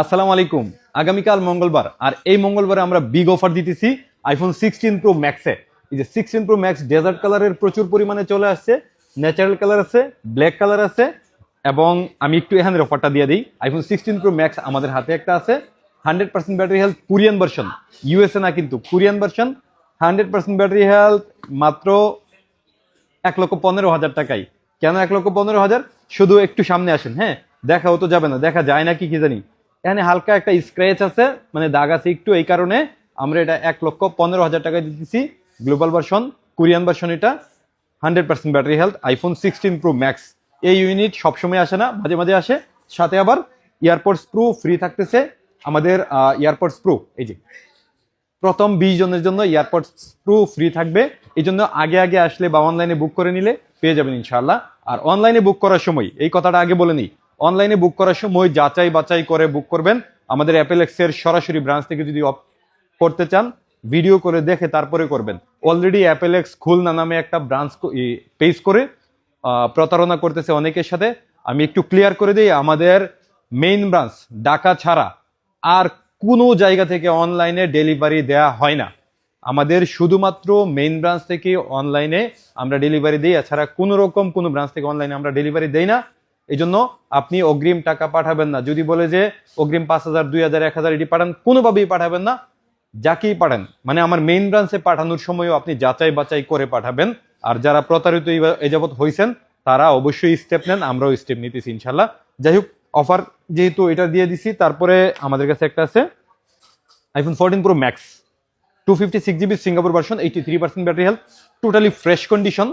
আসসালামু আলাইকুম। আগামীকাল মঙ্গলবার, আর এই মঙ্গলবারে আমরা বিগ অফার দিতেছি আইফোন 16 প্রো ম্যাক্সে। এই যে 16 প্রো ম্যাক্স ডেজার্ট কালারের প্রচুর পরিমাণে চলে আসছে, ন্যাচারাল কালার আছে, ব্ল্যাক কালার আছে, এবং আমি একটু এখানের অফারটা দিয়ে দিই। আইফোন 16 প্রো ম্যাক্স আমাদের হাতে একটা আছে 100% battery health, Korean version, USA না কিন্তু কোরিয়ান ভার্সন, 100% ব্যাটারি হেলথ, মাত্র 1,15,000 টাকায়। কেন 1,15,000? শুধু একটু সামনে আসেন, হ্যাঁ, দেখাও তো যাবে না, দেখা যায় না কি জানি, এখানে হালকা একটা স্ক্র্যাচ আছে, মানে দাগ আছে একটু, এই কারণে আমরা এটা 1,15,000 টাকায় দিতেছি। গ্লোবাল ভার্সন, কোরিয়ান ভার্সন, এটা 100% battery health, iPhone 16 pro max. এই ইউনিট সবসময় আসে না, মাঝে মাঝে আসে। সাথে আবার ইয়ারপডস প্রো ফ্রি থাকতেছে আমাদের। ইয়ারপডস প্রো, এই যে প্রথম 20 জনের জন্য ইয়ারপডস প্রো ফ্রি থাকবে। এই জন্য আগে আগে আসলে বা অনলাইনে বুক করে নিলে পেয়ে যাবেন ইনশাআল্লাহ। আর অনলাইনে বুক করার সময় এই কথাটা আগে বলে নিই, অনলাইনে বুক করার সময় যাচাই বাছাই করে বুক করবেন। আমাদের অ্যাপেলেক্সের সরাসরি ব্রাঞ্চ থেকে যদি করতে চান, ভিডিও করে দেখে তারপরে করবেন। অলরেডি অ্যাপেলেক্স খুলনা নামে একটা ব্রাঞ্চ পেজ করে প্রতারণা করতেছে অনেকের সাথে। আমি একটু ক্লিয়ার করে দিই, আমাদের মেইন ব্রাঞ্চ ঢাকা ছাড়া আর কোনো জায়গা থেকে অনলাইনে ডেলিভারি দেয়া হয় না। আমাদের শুধুমাত্র মেইন ব্রাঞ্চ থেকে অনলাইনে আমরা ডেলিভারি দিই, এছাড়া কোনো রকম কোনো ব্রাঞ্চ থেকে অনলাইনে আমরা ডেলিভারি দেই না। এই জন্য আপনি অগ্রিম টাকা পাঠাবেন না। যদি বলে যে অগ্রিম 5,000, 2,000, 1,000 এটি পাঠান, কোনোভাবেই পাঠাবেন না। যাকেই পাঠান, মানে আমার মেইন ব্রাঞ্চে পাঠানোর সময়ও আপনি যাচাই বাছাই করে পাঠাবেন। আর যারা প্রতারিত এই যাবৎ হয়েছেন তারা অবশ্যই স্টেপ নেন, আমরাও স্টেপ নিতেছি ইনশাল্লাহ। যাই হোক, অফার যেহেতু এটা দিয়ে দিছি, তারপরে আমাদের কাছে একটা আছে iPhone 14 pro max, 256GB Singapore version, 83% battery health, totally fresh condition.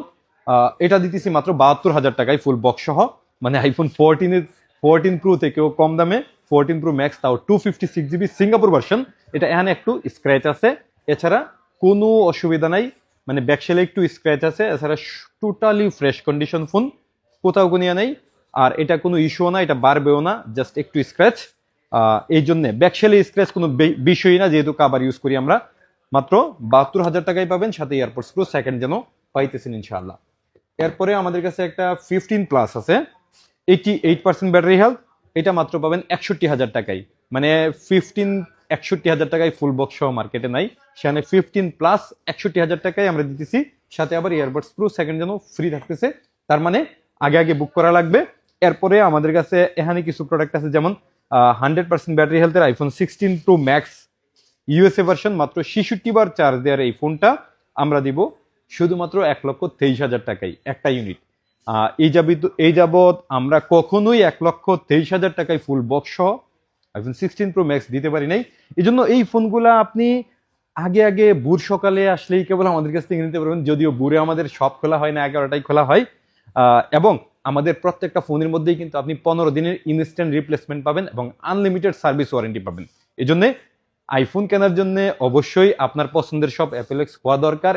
এটা দিতেছি মাত্র 72,000 টাকায় ফুল বক্স সহ। মানে আইফোন 14 প্রো থেকেও কম দামে 14 প্রো ম্যাক্স, তাও 256GB সিঙ্গাপুর ভার্সন। এটা এখানে একটু স্ক্র্যাচ আছে, এছাড়া কোনো অসুবিধা নাই। মানে ব্যাকশেলে একটু স্ক্র্যাচ আছে, এছাড়া টোটালি ফ্রেশ কন্ডিশন ফোন, কোথাও গুনিয়া নেই। আর এটা কোনো ইস্যুও না, এটা বাড়বেও না, জাস্ট একটু স্ক্র্যাচ। এই জন্য ব্যাকশেলে স্ক্র্যাচ কোনো বিষয়ই না, যেহেতু কাবার ইউজ করি আমরা। মাত্র 72,000 টাকায় পাবেন, সাথে এয়ারপোর্টস প্রো সেকেন্ড যেন পাইতেছেন ইনশাআল্লাহ। এরপরে আমাদের কাছে একটা 15 প্লাস আছে, 88% ব্যাটারি হেলথ। এটা মাত্র পাবেন 61,000 টাকায়। মানে 15 61,000 টাকায় ফুল বক্স সহ মার্কেটে নাই, সেখানে 15 প্লাস 61,000 টাকায় আমরা দিতেছি। সাথে আবার ইয়ারবাডস প্রো সেকেন্ড যেন ফ্রি থাকতেছে। তার মানে আগে আগে বুক করা লাগবে। এরপরে আমাদের কাছে এখানে কিছু প্রোডাক্ট আছে, যেমন 100% ব্যাটারি হেলথের iPhone 16 pro max USA version, মাত্র 66 বার চার্জ দেওয়ার এই ফোনটা আমরা দিব শুধুমাত্র 1,23,000 টাকায় একটা ইউনিট। এই যাবৎ আমরা কখনোই 1,23,000 টাকায় ফুল বক্স সহ আইফোন 16 প্রো ম্যাক্স দিতে পারি নাই। এই জন্য এই ফোনগুলা আপনি আগে আগে ভোর সকালে আসলেই কেবল আমাদের কাছ থেকে নিতে পারবেন। যদিও ভোরে আমাদের সব খোলা হয় না, 11টায় খোলা হয়। এবং আমাদের প্রত্যেকটা ফোনের মধ্যেই কিন্তু আপনি 15 দিনের ইনস্ট্যান্ট রিপ্লেসমেন্ট পাবেন এবং আনলিমিটেড সার্ভিস ওয়ারেন্টি পাবেন। এই জন্য আইফোন কেনার জন্য অবশ্যই আপনার পছন্দের সব অ্যাপেলেক্স হওয়া দরকার,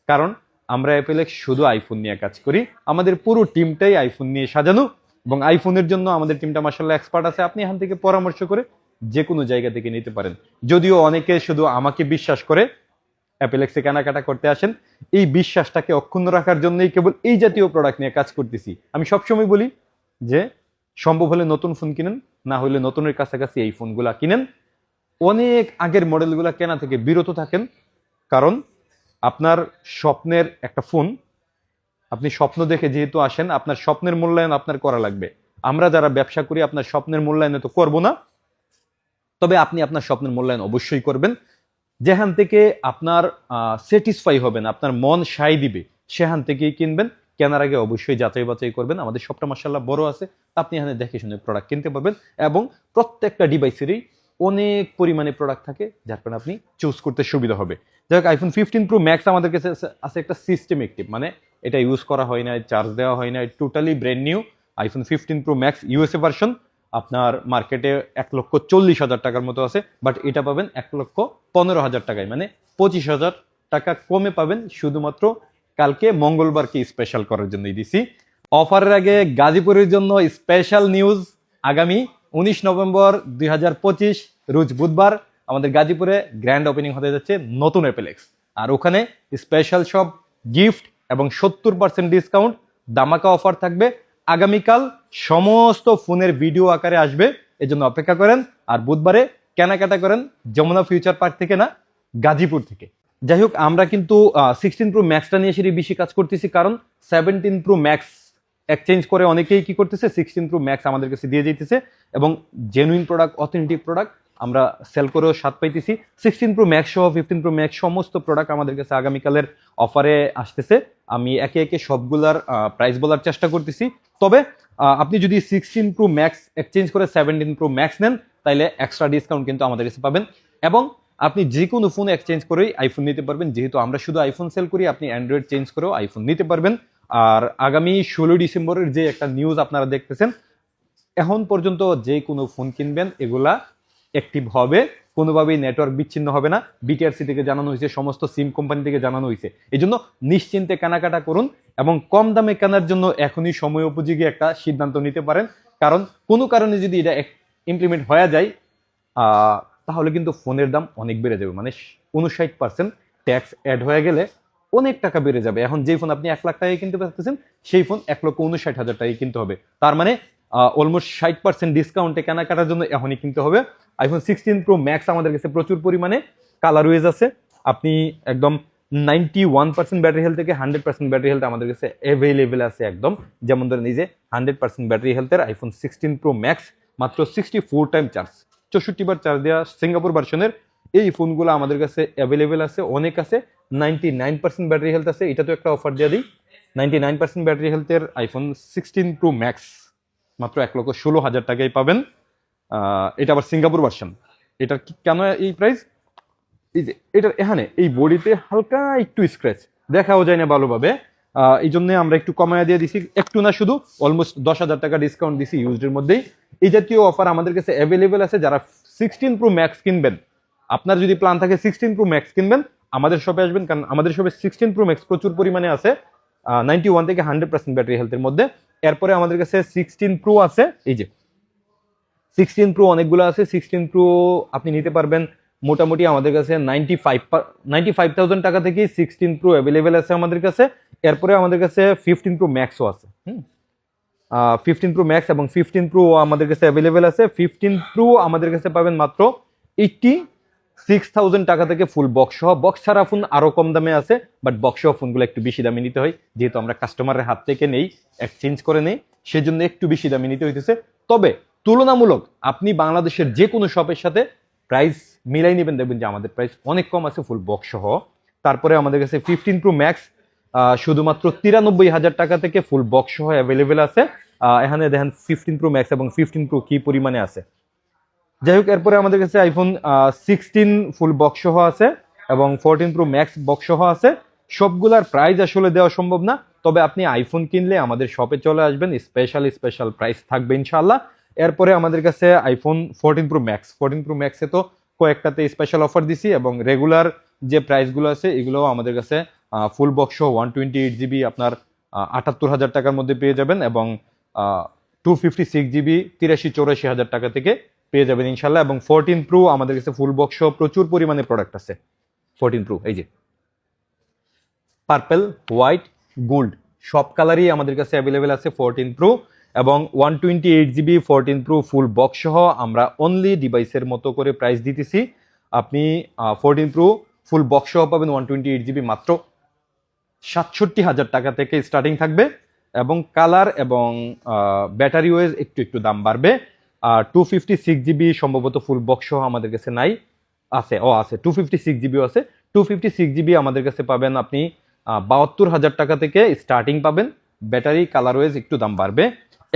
কারণ আমরা অ্যাপেলেক্স শুধু আইফোন নিয়ে কাজ করি। আমাদের পুরো টিমটাই আইফোন নিয়ে সাজানো, এবং আইফোনের জন্য আমাদের টিমটা মাশাআল্লাহ এক্সপার্ট আছে। আপনি এখান থেকে পরামর্শ করে যে কোনো জায়গা থেকে নিতে পারেন। যদিও অনেকে শুধু আমাকে বিশ্বাস করে অ্যাপেলেক্সে কেনাকাটা করতে আসেন, এই বিশ্বাসটাকে অক্ষুণ্ণ রাখার জন্যই কেবল এই জাতীয় প্রোডাক্ট নিয়ে কাজ করতেছি। আমি সবসময় বলি যে সম্ভব হলে নতুন ফোন কিনেন, না হলে নতুনের কাছাকাছি এই ফোনগুলা কিনেন। অনেক আগের মডেলগুলো কেনা থেকে বিরত থাকেন, কারণ আপনার স্বপ্নের একটা ফোন, আপনি স্বপ্ন দেখে যেহেতু আসেন, আপনার স্বপ্নের মূল্যায়ন আপনার করা লাগবে। আমরা যারা ব্যবসা করি আপনার স্বপ্নের মূল্যায়ন তো করবো না, তবে আপনি আপনার স্বপ্নের মূল্যায়ন অবশ্যই করবেন। যেখান থেকে আপনার স্যাটিসফাই হবেন, আপনার মন সায় দিবে, সেখান থেকেই কিনবেন। কেনার আগে অবশ্যই যাচাই বাছাই করবেন। আমাদের সবটা মাশাআল্লাহ বড় আছে, আপনি এখানে দেখে শুনে প্রোডাক্ট কিনতে পারবেন। এবং প্রত্যেকটা ডিভাইসেরই অনেক পরিমাণে প্রোডাক্ট থাকে, যার কারণে আপনি চুজ করতে সুবিধা হবে। যাই হোক, আইফোন 15 প্রো ম্যাক্স আমাদের কাছে আছে একটা সিস্টেম অ্যাক্টিভ, মানে এটা ইউজ করা হয় না, চার্জ দেওয়া হয় না, totally brand new iPhone 15 pro max USA version. আপনার মার্কেটে 1,40,000 টাকার মতো আছে, বাট এটা পাবেন 1,15,000 টাকায়, মানে 25,000 টাকা কমে পাবেন। শুধুমাত্র কালকে মঙ্গলবারকে স্পেশাল করার জন্যই দিছি। অফারের আগে গাজীপুরের জন্য স্পেশাল নিউজ, আগামী 19 নভেম্বর 2025 রোজ বুধবার আমাদের গাজীপুরে গ্র্যান্ড ওপেনিং হতে যাচ্ছে নতুন অ্যাপেলেক্স। আর ওখানে স্পেশাল সব গিফট এবং 70% ডিসকাউন্ট, দামাকা অফার থাকবে। আগামীকাল সমস্ত ফোনের ভিডিও আকারে আসবে, এই জন্য অপেক্ষা করেন। আর বুধবারে কেনাকাটা করেন যমুনা ফিউচার পার্ক থেকে না, গাজীপুর থেকে। যাই হোক, আমরা কিন্তু 16 প্রো ম্যাক্সটা নিয়ে সেটি বেশি কাজ করতেছি, কারণ 17 প্রো ম্যাক্স এক্সচেঞ্জ করে অনেকেই কি করতেছে 16 প্রো ম্যাক্স আমাদের কাছে দিয়ে যেতেছে, এবং জেনুইন প্রোডাক্ট, অথেন্টিক প্রোডাক্ট আমরা সেল করেও স্বাদ পাইতেছি। 16 প্রো ম্যাক্স সহ 15 প্রো ম্যাক্স সমস্ত প্রোডাক্ট আমাদের কাছে আগামীকালের অফারে আসতেছে। আমি একে একে সবগুলার প্রাইস বলার চেষ্টা করতেছি। তবে আপনি যদি 16 প্রো ম্যাক্স এক্সচেঞ্জ করে 17 প্রো ম্যাক্স নেন, তাইলে এক্সট্রা ডিসকাউন্ট কিন্তু আমাদের কাছে পাবেন, এবং আপনি যে কোনো ফোন এক্সচেঞ্জ করেই আইফোন নিতে পারবেন। যেহেতু আমরা শুধু আইফোন সেল করি, আপনি অ্যান্ড্রয়েড চেঞ্জ করেও আইফোন নিতে পারবেন। আর আগামী 16 ডিসেম্বরের যে একটা নিউজ আপনারা দেখতেছেন, এখন পর্যন্ত যে কোনো ফোন কিনবেন এগুলা অ্যাক্টিভ হবে, কোনোভাবেই নেটওয়ার্ক বিচ্ছিন্ন হবে না। বিটিআরসি থেকে জানানো হয়েছে, সমস্ত সিম কোম্পানি থেকে জানানো হয়েছে। এই জন্য নিশ্চিন্তে কেনাকাটা করুন, এবং কম দামে কেনার জন্য এখনই সময় উপযোগী একটা সিদ্ধান্ত নিতে পারেন। কারণ কোনো কারণে যদি এটা ইমপ্লিমেন্ট হয়ে যায়, তাহলে কিন্তু ফোনের দাম অনেক বেড়ে যাবে, মানে 59% ট্যাক্স অ্যাড হয়ে গেলে অনেক টাকা বেড়ে যাবে। এখন যেই ফোন আপনি 1 লাখ টাকায় কিনতে পারতেছেন, সেই ফোন 1,59,000 টাকায় কিনতে হবে। তার মানে অলমোস্ট 60% ডিসকাউন্টে কেনাকাটার জন্য এখনই কিনতে হবে। আইফোন 16 প্রো ম্যাক্স আমাদের কাছে প্রচুর পরিমাণে কালার ওয়েজ আছে। আপনি একদম 91% ব্যাটারি হেলথ থেকে 100% ব্যাটারি হেলথ আমাদের কাছে অ্যাভেলেবেল আছে একদম। যেমন ধরেন এই যে 100% ব্যাটারি হেলথের আইফোন 16 প্রো ম্যাক্স, মাত্র 64 টাইম চার্জ, 64 বার চার্জ দেওয়া সিঙ্গাপুর ভার্সনের এই ফোনগুলো আমাদের কাছে অ্যাভেলেবেল আছে, অনেক আছে। 99% ব্যাটারি হেলথ আছে, এটা তো একটা অফার দিয়ে দিই। 99% ব্যাটারি হেলথের আইফোন 16 প্রো ম্যাক্স মাত্র 1,16,000 টাকায় পাবেন। এটা আবার সিঙ্গাপুর ভার্সন। এটার কেন এই প্রাইস? এই যে এটার এখানে এই বডিতে হালকা একটু স্ক্র্যাচ দেখাও যায় না ভালোভাবে, এই জন্য আমরা একটু কমায় দিয়ে দিছি, একটু না শুধু অলমোস্ট 10,000 টাকা ডিসকাউন্ট দিছি ইউজডের মধ্যেই। এই জাতীয় অফার আমাদের কাছে অ্যাভেলেবেল আছে। যারা 16 প্রো ম্যাক্স কিনবেন, আপনার যদি প্ল্যান থাকে 16 প্রো ম্যাক্স কিনবেন, আমাদের শপে আসবেন, কারণ আমাদের শপে 16 প্রো ম্যাক্স প্রচুর পরিমাণে আছে, 91 থেকে 100% ব্যাটারি হেলথের মধ্যে। এরপরে আমাদের কাছে 16 প্রো আছে, এই যে 16 প্রো অনেকগুলো আছে। 16 প্রো আপনি নিতে পারবেন মোটামুটি আমাদের কাছে 95,000 টাকা থেকে 16 প্রো অ্যাভেলেবেল আছে আমাদের কাছে। এরপরে আমাদের কাছে 15 প্রো ম্যাক্সও আছে। 15 প্রো ম্যাক্স এবং 15 প্রো আমাদের কাছে অ্যাভেলেবেল আছে। 15 প্রো আমাদের কাছে পাবেন মাত্র 86,000 টাকা থেকে ফুল বক্স সহ। বক্স ছাড়া ফোন আরো কম দামে আছে, বাট বক্স সহ ফোনগুলো একটু বেশি দামে নিতে হয়, যেহেতু আমরা কাস্টমারের হাত থেকে নেই, এক্সচেঞ্জ করে নেই, সেজন্য একটু বেশি দামে নিতে হইতেছে। তবে তুলনামূলক আপনি বাংলাদেশের যে কোনো শপের সাথে প্রাইস মিলাই নেবেন, দেখবেন যে আমাদের প্রাইস অনেক কম আছে ফুল বক্স সহ। তারপরে আমাদের কাছে 15 প্রো ম্যাক্স শুধুমাত্র 93,000 টাকা থেকে ফুল বক্স সহ অ্যাভেলেবেল আছে। এখানে দেখেন 15 প্রো ম্যাক্স এবং 15 প্রো কি পরিমাণে আছে। যাই হোক, এরপরে আমাদের কাছে আইফোন 16 ফুল বক্স সহ আছে, এবং 14 প্রো ম্যাক্স বক্স সহ আছে। সবগুলার প্রাইস আসলে দেওয়া সম্ভব না, তবে আপনি আইফোন কিনলে আমাদের শপে চলে আসবেন, স্পেশাল প্রাইস থাকবে ইনশাআল্লাহ। এরপরে আমাদের কাছে আইফোন 14 প্রো ম্যাক্স, 14 প্রো ম্যাক্সে তো কয়েকটাতে স্পেশাল অফার দিছি, এবং রেগুলার যে প্রাইসগুলো আছে এগুলোও আমাদের কাছে ফুল বক্স সহ 128 জিবি আপনার 78,000 টাকার মধ্যে পেয়ে যাবেন, এবং 256 জিবি 83-84 হাজার টাকা থেকে পেয়ে যাবেন ইনশাল্লাহ। এবং 14 প্রো আমাদের কাছে ফুল বক্স সহ প্রচুর পরিমাণে প্রোডাক্ট আছে। 14 প্রো এই যে পার্পল, হোয়াইট, গোল্ড সব কালারই আমাদের কাছে অ্যাভেলেবেল আছে 14 প্রো, এবং 128 জিবি 14 প্রো ফুল বক্স সহ আমরা অনলি ডিভাইসের মতো করে প্রাইস দিতেছি। আপনি 14 প্রো ফুল বক্স সহ পাবেন 128 জিবি মাত্র 67,000 টাকা থেকে স্টার্টিং থাকবে, এবং কালার এবং ব্যাটারি ওয়েজ একটু দাম বাড়বে। আর 256 জিবি সম্ভবত ফুল বক্স সহ আমাদের কাছে নাই, আছে 256 জিবিও আছে। 256 জিবি আমাদের কাছে পাবেন আপনি 72,000 টাকা থেকে স্টার্টিং পাবেন। ব্যাটারি কালার ওয়েজ একটু দাম বাড়বে।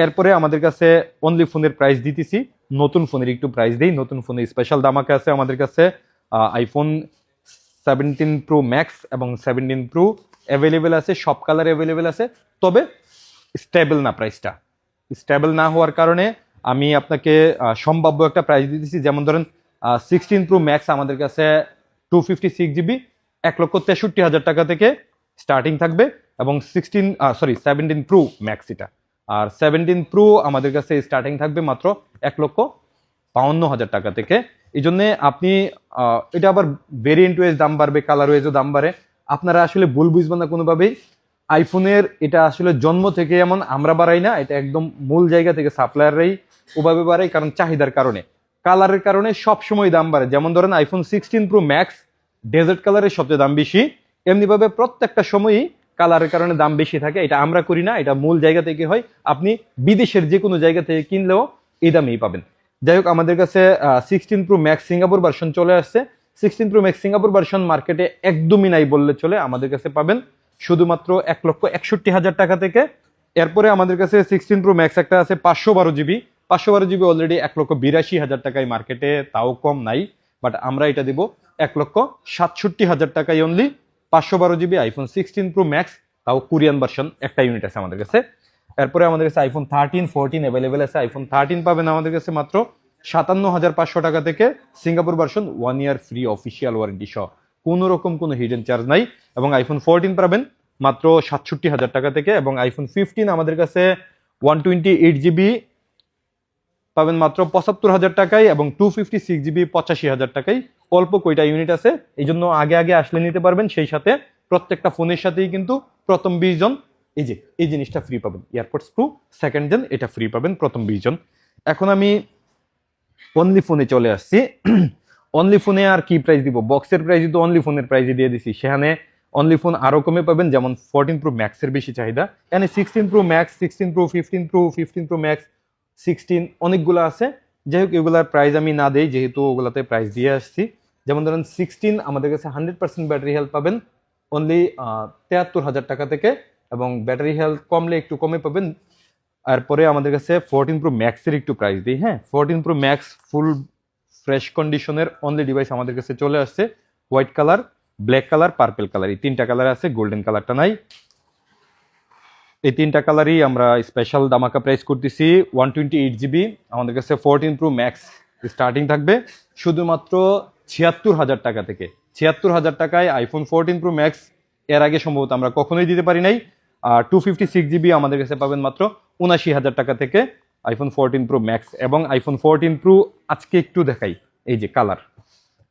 এরপরে আমাদের কাছে অনলি ফোনের প্রাইস দিতেছি, নতুন ফোনের একটু প্রাইস দিই। নতুন ফোনের স্পেশাল দামাকে আছে আমাদের কাছে আইফোন 17 প্রো ম্যাক্স এবং 17 প্রো অ্যাভেলেবেল আছে, সব কালার অ্যাভেলেবেল আছে। তবে স্টেবল না, প্রাইসটা স্টেবল না হওয়ার কারণে আমি আপনাকে সম্ভাব্য একটা প্রাইস দিতেছি। যেমন ধরেন 16 প্রো ম্যাক্স আমাদের কাছে 256 জিবি 1,63,000 টাকা থেকে স্টার্টিং থাকবে, এবং 17 প্রো ম্যাক্স এটা। আর 17 প্রো আমাদের কাছে স্টার্টিং থাকবে মাত্র 1,52,000 টাকা থেকে। এই জন্য আপনি এটা আবার ভেরিয়েন্ট ওয়েজ দাম বাড়বে, কালার ওয়েজও দাম বাড়ে, আপনারা আসলে ভুল বুঝবেন না কোনোভাবেই। আইফোনের এটা আসলে জন্ম থেকে এমন আমরা বাড়াই না, এটা একদম মূল জায়গা থেকে সাপ্লায়াররাই ওভাবে বাড়ায়, কারণ চাহিদার কারণে, কালারের কারণে সব সময় দাম বাড়ে। যেমন ধরেন আইফোন 16 প্রো ম্যাক্স ডেজার্ট কালারের সবচেয়ে দাম বেশি, এমনিভাবে প্রত্যেকটা সময়ই কালারের কারণে দাম বেশি থাকে। এটা আমরা করি না, এটা মূল জায়গা থেকে হয়। আপনি বিদেশের যে কোনো জায়গা থেকে কিনলেও এই দামেই পাবেন। যাই হোক, আমাদের কাছে 16 প্রো ম্যাক্স সিঙ্গাপুর ভার্সন চলে আসছে। 16 প্রো ম্যাক্স সিঙ্গাপুর ভার্সন মার্কেটে একদমই নাই বললে চলে, আমাদের কাছে পাবেন শুধুমাত্র 1,61,000 টাকা থেকে। এরপরে আমাদের কাছে 16 প্রো ম্যাক্স একটা আছে 512 জিবি। 512 জিবি অলরেডি 1,82,000 টাকায় মার্কেটে, তাও কম নাই, বাট আমরা এটা দিব 1,67,000 টাকায় only 512 GB iPhone 16 pro max, তাও কোরিয়ান ভার্সন একটা ইউনিট আছে আমাদের কাছে। এরপরে আমাদের কাছে আইফোন 13, 14 অ্যাভেলেবেল আছে। আইফোন 13 পাবেন আমাদের কাছে মাত্র 57,500 টাকা থেকে, সিঙ্গাপুর ভার্সন 1 ইয়ার ফ্রি অফিসিয়াল ওয়ারেন্টি সহ, কোনো রকম কোনো হিডেন চার্জ নাই। এবং আইফোন 14 পাবেন মাত্র 67,000 টাকা থেকে। এবং আইফোন 15 আমাদের কাছে 128 জিবি পাবেন মাত্র 75,000 টাকায়, এবং 256 জিবি 85,000 টাকায়। অল্প কয়টা ইউনিট আছে, এই জন্য আগে আগে আসলে নিতে পারবেন। সেই সাথে প্রত্যেকটা ফোনের সাথেই কিন্তু প্রথম 20 জন এই জিনিসটা ফ্রি পাবেন, এয়ারপডস প্রো সেকেন্ড জেন, এটা ফ্রি পাবেন প্রথম 20 জন। এখন আমি অনলি ফোনে চলে আসছি। অনলি ফোনে আর কি প্রাইস দিব, বক্সের প্রাইস তো অনলি ফোনের প্রাইসে দিয়ে দিছি। সেখানে অনলি ফোন আরো কমে পাবেন, যেমন 14 প্রো ম্যাক্সের বেশি চাহিদা, এখানে 16 pro max, 16 pro, 15 pro, 15 pro max, 16 অনেকগুলো আছে। যাই হোক, এগুলার প্রাইস আমি না দেই, যেহেতু ওগুলাতে প্রাইস দিয়ে আসছি। যেমন ধরেন 16 আমাদের কাছে 100% ব্যাটারি হেলথ পাবেন অনলি 73,000 টাকা থেকে, এবং ব্যাটারি হেলথ কমলে একটু কমে পাবেন। এরপরে আমাদের কাছে 14 প্রো ম্যাক্সের একটু প্রাইস দিই। হ্যাঁ, 14 প্রো ম্যাক্স ফুল ফ্রেশ কন্ডিশনের অনলি ডিভাইস আমাদের কাছে চলে আসছে। White colour, black colour, purple colour, এই তিনটা কালার আছে, গোল্ডেন কালারটা নাই। এই তিনটা কালারই আমরা স্পেশাল দামাকা প্রাইস করতেছি। 128 জিবি আমাদের কাছে 14 প্রো ম্যাক্স স্টার্টিং থাকবে শুধুমাত্র 76,000 টাকা থেকে। 76,000 টাকায় আইফোন 14 প্রো ম্যাক্স এর আগে সম্ভবত আমরা কখনোই দিতে পারি নাই। আর 256 জিবি আমাদের কাছে পাবেন মাত্র 79,000 টাকা থেকে আইফোন 14 প্রো ম্যাক্স। এবং আইফোন 14 প্রো আজকে একটু দেখাই, এই যে কালার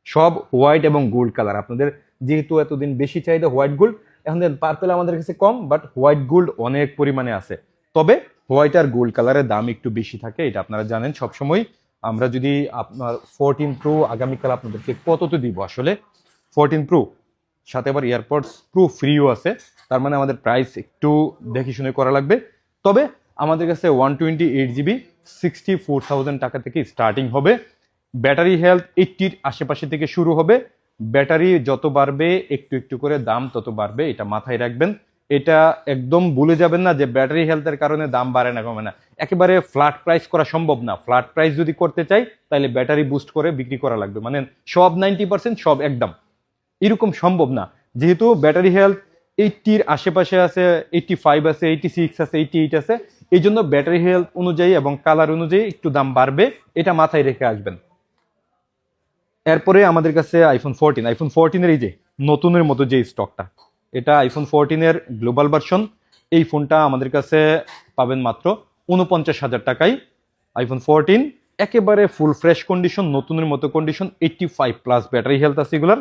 সব হোয়াইট এবং গোল্ড কালার। আপনাদের যেহেতু এতদিন বেশি চাহিদা হোয়াইট গোল্ড, এখন পার্পেল আমাদের কাছে কম, বাট হোয়াইট গোল্ড অনেক পরিমাণে আছে। তবে হোয়াইট আর গোল্ড কালারের দাম একটু বেশি থাকে, এটা আপনারা জানেন সবসময়। আমরা যদি আপনার 14 প্রো আগামীকাল আপনাদেরকে কত তো দিব আসলে, 14 প্রো সাথে আবার এয়ারপডস প্রো ফ্রিও আছে, তার মানে আমাদের প্রাইস একটু দেখে শুনে করা লাগবে। তবে আমাদের কাছে 128 জিবি 64,000 টাকা থেকে স্টার্টিং হবে। ব্যাটারি হেলথ 80-র আশেপাশে থেকে শুরু হবে। ব্যাটারি যত বাড়বে একটু একটু করে দাম তত বাড়বে, এটা মাথায় রাখবেন। এটা একদম ভুলে যাবেন না যে ব্যাটারি হেলথের কারণে দাম বাড়ে না কমে না। একেবারে ফ্ল্যাট প্রাইস করা সম্ভব না। ফ্ল্যাট প্রাইস যদি করতে চাই তাহলে ব্যাটারি বুস্ট করে বিক্রি করা লাগবে, মানে সব 90% সব একদম, এরকম সম্ভব না। যেহেতু ব্যাটারি হেলথ 80-র আশেপাশে আছে, 85 আছে, 86 আছে, 88 আছে, এই জন্য ব্যাটারি হেলথ অনুযায়ী এবং কালার অনুযায়ী একটু দাম বাড়বে, এটা মাথায় রেখে আসবেন। এরপরে আমাদের কাছে আইফোন 14 এর এই যে নতুনের মতো যে স্টকটা, এটা আইফোন 14 এর গ্লোবাল ভার্সন। এই ফোনটা আমাদের কাছে পাবেন মাত্র 49,000 টাকায়। আইফোন 14 একেবারে ফুল ফ্রেশ কন্ডিশন, নতুনের মতো কন্ডিশন, 85+ ব্যাটারি হেলথ আছে এগুলার।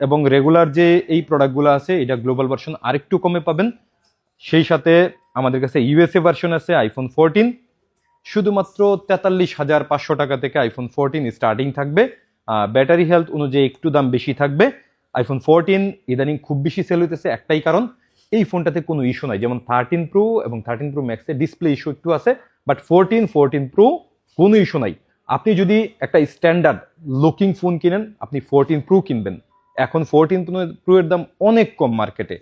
এবং রেগুলার যে এই প্রোডাক্টগুলো আছে এটা গ্লোবাল ভার্সন আরেকটু কমে পাবেন। সেই সাথে আমাদের কাছে ইউএসএ ভার্সন আছে আইফোন 14, শুধুমাত্র 43,500 টাকা থেকে আইফোন 14 স্টার্টিং থাকবে। ব্যাটারি হেলথ অনুযায়ী একটু দাম বেশি থাকবে। আইফোন 14 ইদানিং খুব বেশি সেল হইতেছে, একটাই কারণ এই ফোনটাতে কোনো ইস্যু নাই। যেমন 13 প্রো এবং 13 প্রো ম্যাক্সে ডিসপ্লে ইস্যু একটু আছে, বাট 14 প্রো কোনো ইস্যু নাই। আপনি যদি একটা স্ট্যান্ডার্ড লুকিং ফোন কিনেন, আপনি 14 প্রো কিনবেন। এখন 14 প্রো এর দাম অনেক কম মার্কেটে,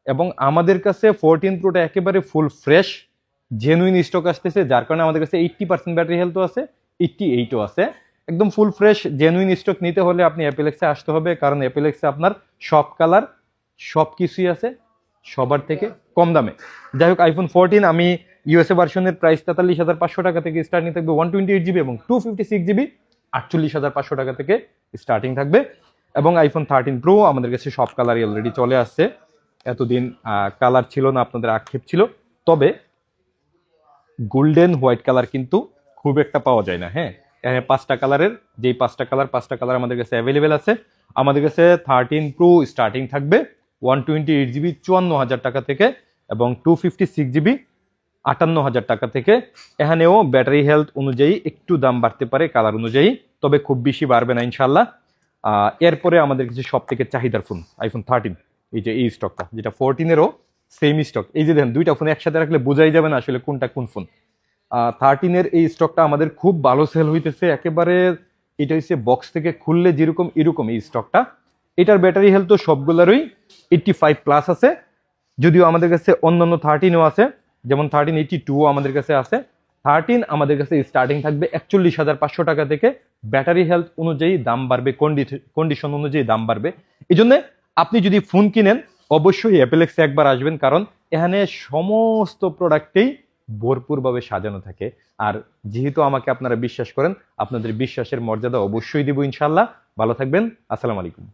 এবং আমাদের কাছে 14 প্রোটা একেবারে ফুল ফ্রেশ জেনুইন স্টক আসতেছে, যার কারণে আমাদের কাছে 80% ব্যাটারি হেলথও আছে, 88ও আছে। একদম ফুল ফ্রেশ জেনুইন স্টক নিতে হলে আপনি অ্যাপেলেক্সে আসতে হবে, কারণ অ্যাপেলেক্সে আপনার সব কালার সব কিছুই আছে সবার থেকে কম দামে। যাই হোক, আইফোন 14 আমি ইউএসএ ভার্সনের প্রাইস 43,500 টাকা থেকে স্টার্টিং থাকবে, 128 জিবি এবং 256 জিবি 48,500 টাকা থেকে স্টার্টিং থাকবে। এবং আইফোন 13 প্রো আমাদের কাছে সব কালারই অলরেডি চলে আসছে। এতদিন কালার ছিল না, আপনাদের আক্ষেপ ছিল। তবে গোল্ডেন হোয়াইট কালার কিন্তু খুব একটা পাওয়া যায় না। হ্যাঁ, এখানে 5টা কালারের, যেই 5টা কালার আমাদের কাছে অ্যাভেলেবেল আছে। আমাদের কাছে 13 প্রো স্টার্টিং থাকবে 128GB 54,000 টাকা থেকে, এবং 256GB 58,000 টাকা থেকে। এখানেও ব্যাটারি হেলথ অনুযায়ী একটু দাম বাড়তে পারে কালার অনুযায়ী, তবে খুব বেশি বাড়বে না ইনশাল্লাহ। এরপরে আমাদের কাছে সব থেকে চাহিদার ফোন আইফোন 13, এই যে এই স্টকটা, যেটা 14-এরও সেম স্টক। এই যে দেখেন দুইটা ফোন একসাথে রাখলে বোঝাই যাবে না আসলে কোনটা কোন ফোন। 13-এর এই স্টকটা আমাদের খুব ভালো সেল হইতেছে একেবারে। এটা হচ্ছে বক্স থেকে খুললে যেরকম এরকম এই স্টকটা। এটার ব্যাটারি হেলথ তো সবগুলোরই 85+ আছে, যদিও আমাদের কাছে অন্যান্য 13ও আছে, যেমন 1382 আমাদের কাছে আছে। 13 আমাদের কাছে স্টার্টিং থাকবে 41,500 টাকা থেকে। ব্যাটারি হেলথ অনুযায়ী দাম বাড়বে, কন্ডিশন অনুযায়ী দাম বাড়বে। এই জন্য আপনি যদি ফোন কিনেন অবশ্যই অ্যাপেলেক্সে একবার আসবেন, কারণ এখানে সমস্ত প্রোডাক্টেই ভরপুরভাবে সাজানো থাকে। আর যেহেতু আমাকে আপনারা বিশ্বাস করেন, আপনাদের বিশ্বাসের মর্যাদা অবশ্যই দিব ইনশাল্লাহ। ভালো থাকবেন, আসসালামু আলাইকুম।